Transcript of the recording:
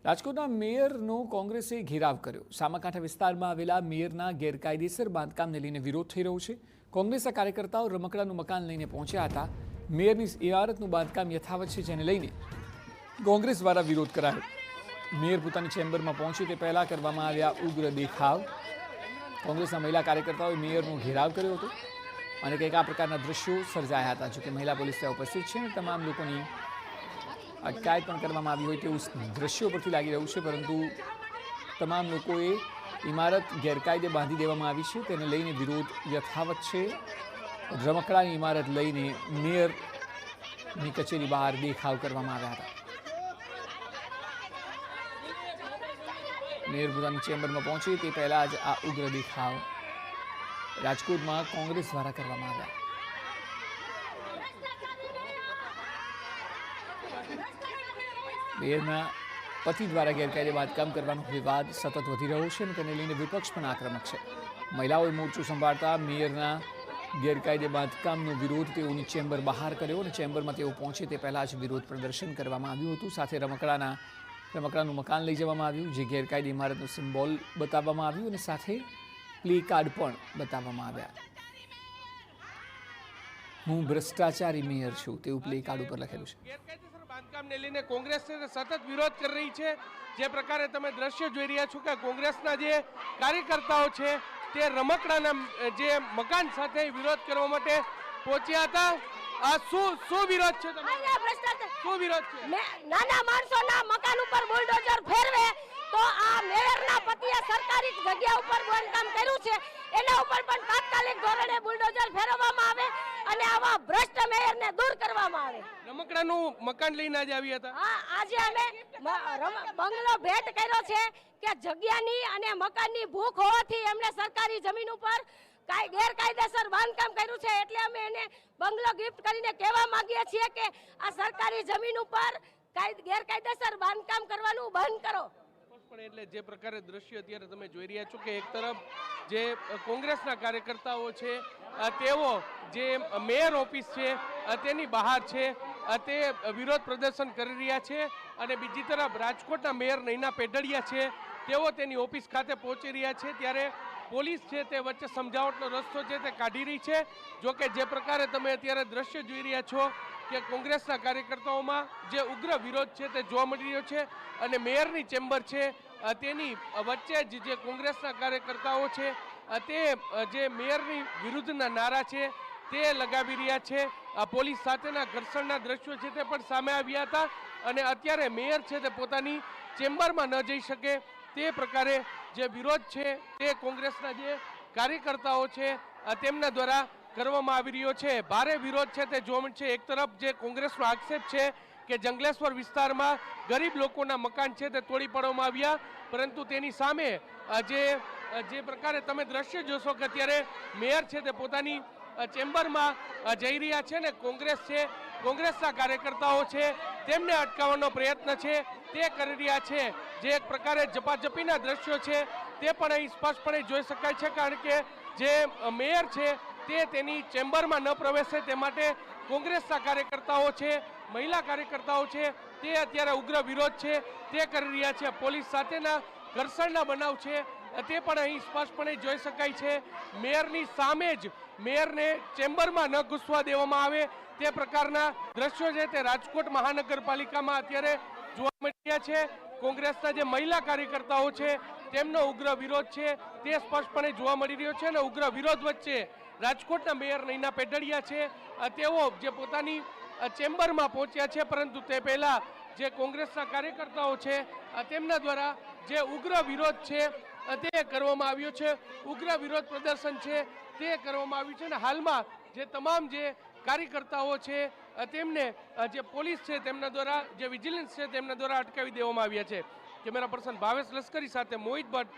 રાજકોટના મેયરનો કોંગ્રેસે ઘેરાવ કર્યો। સામાકાંઠા વિસ્તારમાં આવેલા મેયરના ગેરકાયદેસર બાંધકામને લઈને વિરોધ થઈ રહ્યો છે। કોંગ્રેસના કાર્યકર્તાઓ રમકડાનું મકાન લઈને પહોંચ્યા હતા। મેયરની ઇમારતનું બાંધકામ યથાવત છે, જેને લઈને કોંગ્રેસ દ્વારા વિરોધ કરાયો। મેયર પોતાની ચેમ્બરમાં પહોંચે તે પહેલા કરવામાં આવ્યા ઉગ્ર દેખાવ। કોંગ્રેસના મહિલા કાર્યકર્તાઓએ મેયરનો ઘેરાવ કર્યો હતો અને કંઈક આ પ્રકારના દૃશ્યો સર્જાયા હતા। જોકે મહિલા પોલીસ ત્યાં ઉપસ્થિત છે અને તમામ લોકોની અટકાયત પણ કરવામાં આવી હોય તેવું દ્રશ્યો પરથી લાગી રહ્યું છે, પરંતુ તમામ લોકોએ ઇમારત ગેરકાયદે બાંધી દેવામાં આવી છે, તેને લઈને વિરોધ યથાવત છે। રમકડાની ઇમારત લઈને મેયરની કચેરી બહાર દેખાવ કરવામાં આવ્યા હતા। મેયર પોતાની ચેમ્બરમાં પહોંચી તે પહેલા જ આ ઉગ્ર દેખાવ રાજકોટમાં કોંગ્રેસ દ્વારા કરવામાં આવ્યા। મેયરના પતિ દ્વારા ગેરકાયદે બાંધકામ કરવાનો વિવાદ સતત વધી રહ્યો છે અને તેને લઈને વિપક્ષ પણ આક્રમક છે। મહિલાઓએ મોરચો સંભાળતા મેયરના ગેરકાયદે બાંધકામનો વિરોધ તેઓની ચેમ્બર બહાર કર્યો અને ચેમ્બરમાં તેઓ પહોંચે તે પહેલાં જ વિરોધ પ્રદર્શન કરવામાં આવ્યું હતું। સાથે રમકડાનું મકાન લઈ જવામાં આવ્યું, જે ગેરકાયદે ઇમારતનું સિમ્બોલ બતાવવામાં આવ્યું અને સાથે પ્લે કાર્ડ પણ બતાવવામાં આવ્યા। હું ભ્રષ્ટાચારી મેયર છું તેવું પ્લે કાર્ડ ઉપર લખેલું છે। બાંધકામને લઈને કોંગ્રેસ સતત વિરોધ કરી રહી છે। જે પ્રકારે તમે દ્રશ્ય જોઈ રહ્યા છો કે કોંગ્રેસના જે કાર્યકર્તાઓ છે તે રમકડાના જે મકાન સાથે વિરોધ કરવા માટે પહોંચ્યા હતા। આ શું વિરોધ છે? શું વિરોધ છે? નાના માણસોના મકાન ઉપર બુલડોઝર ફેરવે તો આ મેયરના પતિએ સરકારી જગ્યા ઉપર બાંધકામ કર્યું છે, એના ઉપર પણ તાત્કાલિક ધોરણે બુલડોઝર ફેરવવામાં આવે અને આવા ભ્રષ્ટ મેયરને દૂર કરવામાં આવે। રમકડાનું મકાન લઈને આજે આવ્યા હતા? હા, આજે અમે બંગલો ભેટ કર્યો છે કે જગ્યાની અને મકાનની ભૂખ હોવાથી એમણે સરકારી જમીન ઉપર ગેરકાયદેસર બાંધકામ કર્યું છે, એટલે અમે એને બંગલો ગિફ્ટ કરીને કહેવા માંગીએ છીએ કે આ સરકારી જમીન ઉપર ગેરકાયદેસર બાંધકામ કરવાનું બંધ કરો। એટલે જે પ્રકારે દ્રશ્ય અત્યારે તમે જોઈ રહ્યા છો કે એક તરફ જે કોંગ્રેસના કાર્યકર્તાઓ છે તેઓ જે મેયર ઓફિસ છે તેની બહાર છે તે વિરોધ પ્રદર્શન કરી રહ્યા છે અને બીજી તરફ રાજકોટના મેયર નૈના પેઢડિયા છે તેઓ તેની ઓફિસ ખાતે પહોંચી રહ્યા છે, ત્યારે પોલીસ છે તે વચ્ચે સમજાવટનો રસ્તો છે તે કાઢી રહી છે। જોકે જે પ્રકારે તમે અત્યારે દ્રશ્ય જોઈ રહ્યા છો કે કોંગ્રેસના કાર્યકર્તાઓમાં જે ઉગ્ર વિરોધ છે તે જોવા મળી રહ્યો છે અને મેયરની ચેમ્બર છે તેની વચ્ચે જ જે કોંગ્રેસના કાર્યકર્તાઓ છે તે જે મેયરની વિરુદ્ધના નારા છે તે લગાવી રહ્યા છે। પોલીસ સાથેના ઘર્ષણના દ્રશ્યો છે તે પણ સામે આવ્યા હતા અને અત્યારે મેયર છે તે પોતાની ચેમ્બરમાં ન જઈ શકે તે પ્રકારે જે વિરોધ છે તે કોંગ્રેસના જે કાર્યકર્તાઓ છે તેમના દ્વારા કરવામાં આવી રહ્યો છે। ભારે વિરોધ છે તે જોવા મળે છે। એક તરફ જે કોંગ્રેસનો આક્ષેપ છે કે જંગલેશ્વર વિસ્તારમાં ગરીબ લોકોના મકાન છે તે તોડી પાડવામાં આવ્યા, પરંતુ તેની સામે જે પ્રકારે તમે દ્રશ્ય જોશો કે અત્યારે મેયર છે તે પોતાની ચેમ્બરમાં જઈ રહ્યા છે ને કોંગ્રેસના કાર્યકર્તાઓ છે તેમને અટકાવવાનો પ્રયત્ન છે તે કરી રહ્યા છે। જે એક પ્રકારે ઝપાઝપીના દ્રશ્યો છે તે પણ અહીં સ્પષ્ટપણે જોઈ શકાય છે, કારણ કે જે મેયર છે તે તેની ચેમ્બરમાં ન પ્રવેશે તે માટે કોંગ્રેસના કાર્યકર્તાઓ છે, મહિલા કાર્યકર્તાઓ છે તે અત્યારે ઉગ્ર વિરોધ છે તે કરી રહ્યા છે। પોલીસ સાથેના ઘર્ષણના બનાવ છે તે પણ અહીં સ્પષ્ટપણે જોઈ શકાય છે। મેયરની સામે જ મેયરને ચેમ્બરમાં ન ઘૂસવા દેવામાં આવે તે પ્રકારના દ્રશ્યો છે તે રાજકોટ મહાનગરપાલિકામાં અત્યારે જોવા મળી રહ્યા છે। કોંગ્રેસના જે મહિલા કાર્યકર્તાઓ છે તેમનો ઉગ્ર વિરોધ છે તે સ્પષ્ટપણે જોવા મળી રહ્યો છે અને ઉગ્ર વિરોધ વચ્ચે રાજકોટના મેયર નૈના પેઢડિયા છે તેઓ જે પોતાની ચેમ્બરમાં પહોંચ્યા છે, પરંતુ તે પહેલા જે કોંગ્રેસના કાર્યકર્તાઓ છે તેમના દ્વારા જે ઉગ્ર વિરોધ છે તે કરવામાં આવ્યો છે, ઉગ્ર વિરોધ પ્રદર્શન છે તે કરવામાં આવ્યું છે અને હાલમાં જે તમામ જે કાર્યકર્તાઓ છે તેમને જે પોલીસ છે તેમના દ્વારા જે વિજિલન્સ છે તેમના દ્વારા અટકાવી દેવામાં આવ્યા છે। કેમેરા પર્સન ભાવેશ લશ્કરી સાથે મોહિત ભટ્ટ,